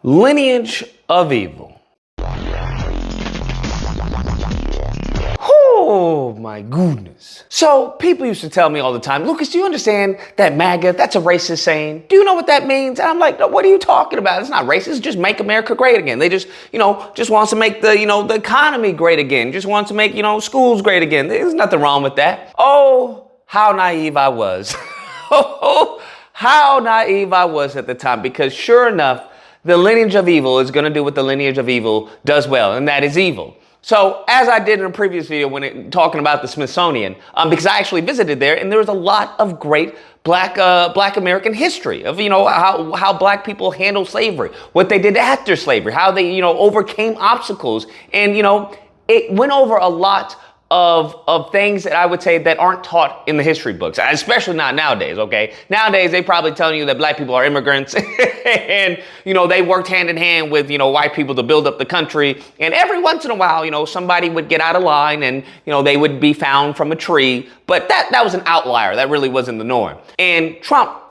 Lineage of evil. Oh my goodness. So people used to tell me all the time, Lucas, do you understand that MAGA, that's a racist saying? Do you know what that means? And I'm like, no, what are you talking about? It's not racist. It's just make America great again. They just wants to make the economy great again. Just wants to make, schools great again. There's nothing wrong with that. Oh, how naive I was. Oh, how naive I was at the time, because sure enough, the lineage of evil is going to do what the lineage of evil does well, and that is evil. So as I did in a previous video talking about the Smithsonian, because I actually visited there, and there was a lot of great black American history of, how black people handled slavery, what they did after slavery, how they, overcame obstacles. And, it went over a lot of things that I would say that aren't taught in the history books, especially not nowadays, okay? Nowadays, they probably telling you that black people are immigrants and, they worked hand in hand with, white people to build up the country. And every once in a while, somebody would get out of line and, they would be found from a tree. But that was an outlier. That really wasn't the norm. And Trump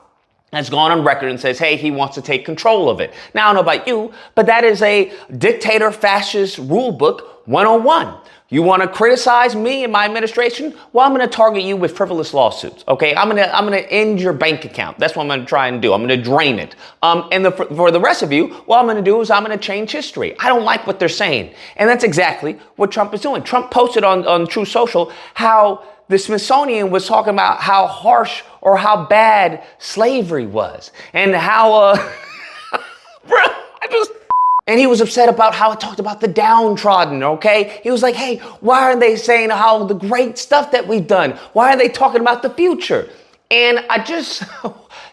has gone on record and says, hey, he wants to take control of it. Now, I don't know about you, but that is a dictator fascist rule book 101. You want to criticize me and my administration? Well, I'm going to target you with frivolous lawsuits. Okay, I'm going to end your bank account. That's what I'm going to try and do. I'm going to drain it. For the rest of you, what I'm going to do is I'm going to change history. I don't like what they're saying, and that's exactly what Trump is doing. Trump posted on True Social how the Smithsonian was talking about how harsh or how bad slavery was, and how And he was upset about how it talked about the downtrodden, okay? He was like, hey, why aren't they saying how the great stuff that we've done? Why are they talking about the future? And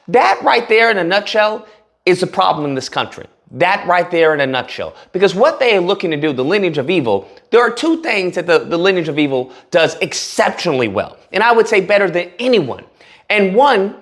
that right there in a nutshell is a problem in this country. That right there in a nutshell. Because what they are looking to do, the lineage of evil, there are two things that the lineage of evil does exceptionally well. And I would say better than anyone. And one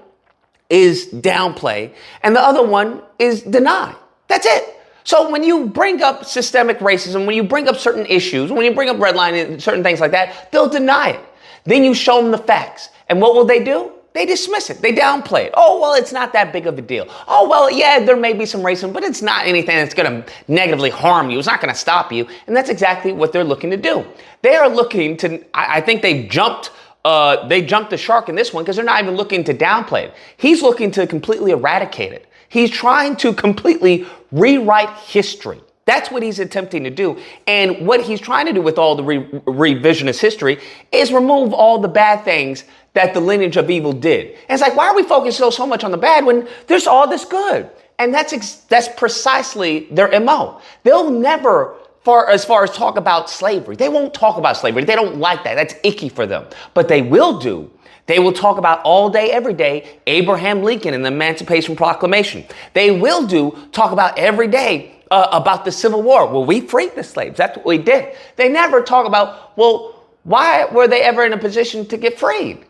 is downplay, and the other one is deny. That's it. So when you bring up systemic racism, when you bring up certain issues, when you bring up redlining and certain things like that, they'll deny it. Then you show them the facts. And what will they do? They dismiss it. They downplay it. Oh, well, it's not that big of a deal. Oh, well, yeah, there may be some racism, but it's not anything that's going to negatively harm you. It's not going to stop you. And that's exactly what they're looking to do. They are looking to, I think they jumped the shark in this one, because they're not even looking to downplay it. He's looking to completely eradicate it. He's trying to completely rewrite history. That's what he's attempting to do. And what he's trying to do with all the revisionist history is remove all the bad things that the lineage of evil did. And it's like, why are we focusing so much on the bad when there's all this good? And that's precisely their MO. They'll never, as far as talk about slavery, they won't talk about slavery. They don't like that. That's icky for them. But they will talk about all day, every day, Abraham Lincoln and the Emancipation Proclamation. They will talk about every day about the Civil War. Well, we freed the slaves. That's what we did. They never talk about, well, why were they ever in a position to get freed?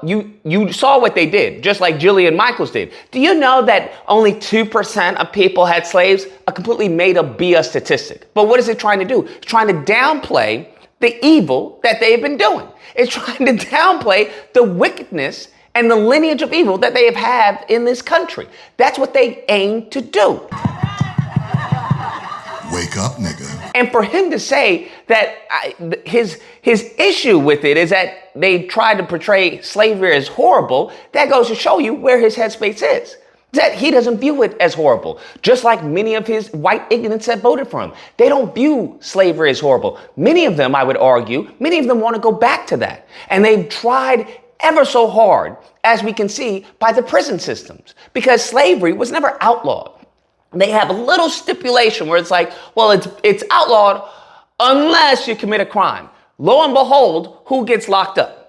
You saw what they did, just like Jillian Michaels did. Do you know that only 2% of people had slaves? A completely made up BS statistic. But what is it trying to do? It's trying to downplay the evil that they've been doing. It's trying to downplay the wickedness and the lineage of evil that they have in this country. That's what they aim to do. Wake up, nigga. And for him to say that his issue with it is that they tried to portray slavery as horrible, that goes to show you where his headspace is. That he doesn't view it as horrible, just like many of his white ignorants that voted for him. They don't view slavery as horrible. Many of them, I would argue, want to go back to that. And they've tried ever so hard, as we can see by the prison systems, because slavery was never outlawed. They have a little stipulation where it's like, well, it's outlawed unless you commit a crime. Lo and behold, who gets locked up?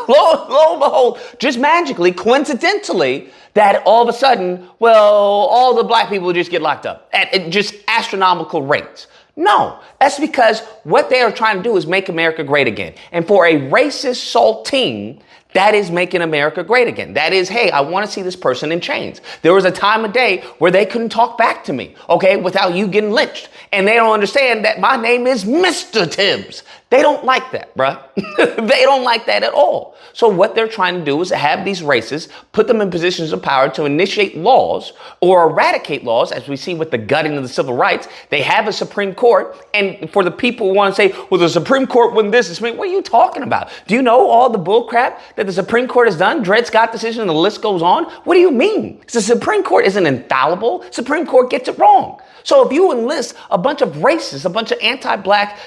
Lo and behold, just magically, coincidentally, that all of a sudden, well, all the black people just get locked up at just astronomical rates. No, that's because what they are trying to do is make America great again. And for a racist saltine, That is making America great again. That is, hey, I want to see this person in chains. There was a time of day where they couldn't talk back to me, okay, without you getting lynched. And they don't understand that my name is Mr. Tibbs. They don't like that, bruh. They don't like that at all. So what they're trying to do is have these races, put them in positions of power to initiate laws or eradicate laws, as we see with the gutting of the civil rights. They have a Supreme Court, and for the people who want to say, well, the Supreme Court wouldn't this, what are you talking about? Do you know all the bull crap that the Supreme Court has done? Dred Scott decision, and the list goes on. What do you mean? The Supreme Court isn't infallible. Supreme Court gets it wrong. So if you enlist a bunch of racists, a bunch of anti-black,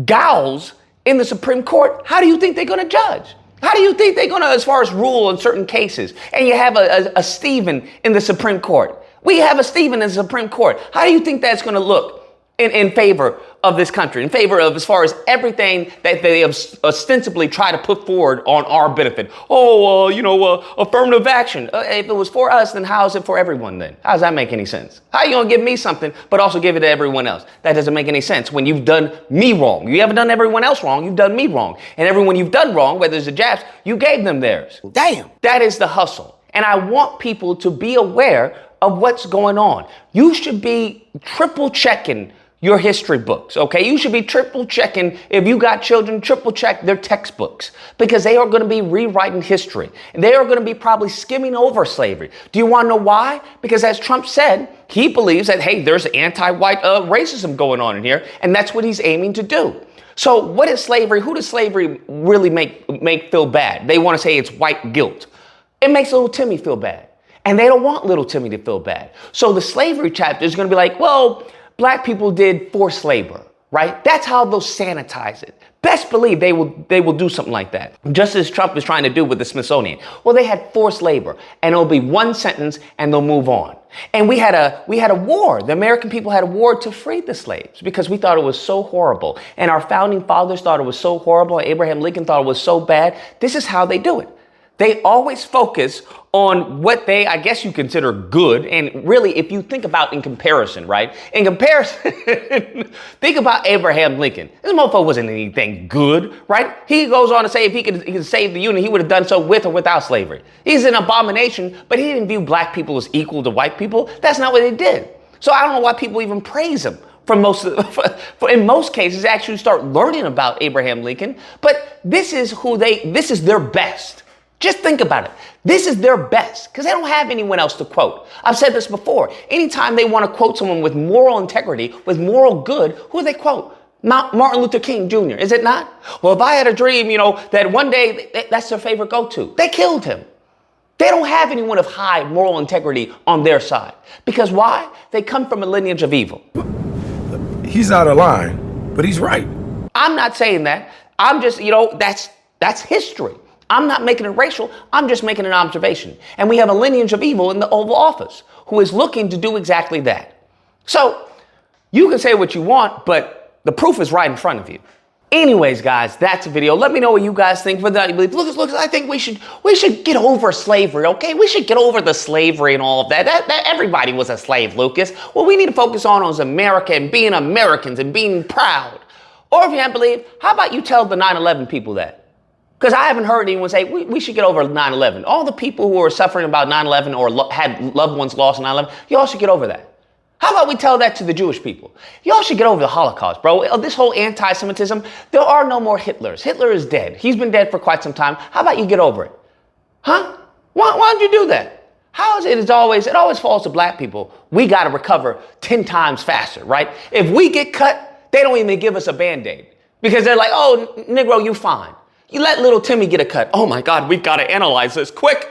gals in the Supreme Court, how do you think they're going to judge? How do you think they're going to, as far as rule in certain cases? And you have a Stephen in the Supreme Court. We have a Stephen in the Supreme Court. How do you think that's going to look in favor of this country, in favor of as far as everything that they ostensibly try to put forward on our benefit? Affirmative action. If it was for us, then how is it for everyone then? How does that make any sense? How are you going to give me something, but also give it to everyone else? That doesn't make any sense when you've done me wrong. You haven't done everyone else wrong. You've done me wrong. And everyone you've done wrong, whether it's the Japs, you gave them theirs. Damn. That is the hustle. And I want people to be aware of what's going on. You should be triple checking your history books, okay? You should be triple checking, if you got children, triple check their textbooks, because they are going to be rewriting history. They are going to be probably skimming over slavery. Do you want to know why? Because as Trump said, he believes that, hey, there's anti-white racism going on in here, and that's what he's aiming to do. So what is slavery? Who does slavery really make feel bad? They want to say it's white guilt. It makes little Timmy feel bad, and they don't want little Timmy to feel bad. So the slavery chapter is going to be like, well, black people did forced labor, right? That's how they'll sanitize it. Best believe they will do something like that. Just as Trump is trying to do with the Smithsonian. Well, they had forced labor, and it'll be one sentence and they'll move on. And we had a war. The American people had a war to free the slaves because we thought it was so horrible. And our founding fathers thought it was so horrible. Abraham Lincoln thought it was so bad. This is how they do it. They always focus on what they, I guess you consider good. And really, if you think about in comparison, right? In comparison, think about Abraham Lincoln. This motherfucker wasn't anything good, right? He goes on to say if he could save the Union, he would have done so with or without slavery. He's an abomination, but he didn't view black people as equal to white people. That's not what they did. So I don't know why people even praise him. In most cases, actually start learning about Abraham Lincoln. But this is their best. Just think about it. This is their best because they don't have anyone else to quote. I've said this before. Anytime they want to quote someone with moral integrity, with moral good, who do they quote? Martin Luther King Jr., is it not? Well, if I had a dream, that one day, that's their favorite go-to. They killed him. They don't have anyone of high moral integrity on their side. Because why? They come from a lineage of evil. He's out of line, but he's right. I'm not saying that. I'm just, that's history. I'm not making it racial. I'm just making an observation. And we have a lineage of evil in the Oval Office who is looking to do exactly that. So you can say what you want, but the proof is right in front of you. Anyways, guys, that's a video. Let me know what you guys think. Whether you believe, Lucas, I think we should get over slavery, okay? We should get over the slavery and all of that. That everybody was a slave, Lucas. What we need to focus on is America and being Americans and being proud. Or if you don't believe, how about you tell the 9/11 people that? Because I haven't heard anyone say, we should get over 9/11. All the people who are suffering about 9/11 or had loved ones lost in 9/11, y'all should get over that. How about we tell that to the Jewish people? Y'all should get over the Holocaust, bro. This whole anti-Semitism, there are no more Hitlers. Hitler is dead. He's been dead for quite some time. How about you get over it? Huh? Why don't you do that? How is it? It always falls to black people. We got to recover 10 times faster, right? If we get cut, they don't even give us a Band-Aid because they're like, oh, Negro, you fine. You let little Timmy get a cut. Oh my God, we've got to analyze this. Quick,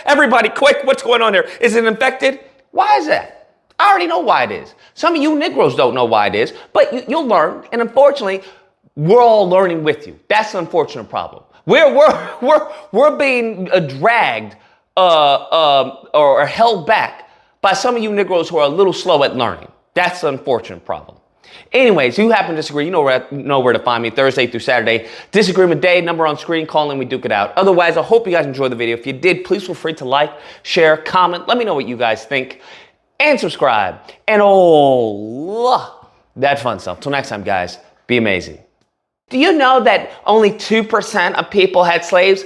everybody, quick. What's going on here? Is it infected? Why is that? I already know why it is. Some of you Negroes don't know why it is, but you'll learn. And unfortunately, we're all learning with you. That's the unfortunate problem. We're being dragged or held back by some of you Negroes who are a little slow at learning. That's the unfortunate problem. Anyways, you happen to disagree, you know where to find me Thursday through Saturday. Disagreement day, number on screen, call in, we duke it out. Otherwise, I hope you guys enjoyed the video. If you did, please feel free to like, share, comment. Let me know what you guys think. And subscribe. And all that fun stuff. Till next time, guys, be amazing. Do you know that only 2% of people had slaves?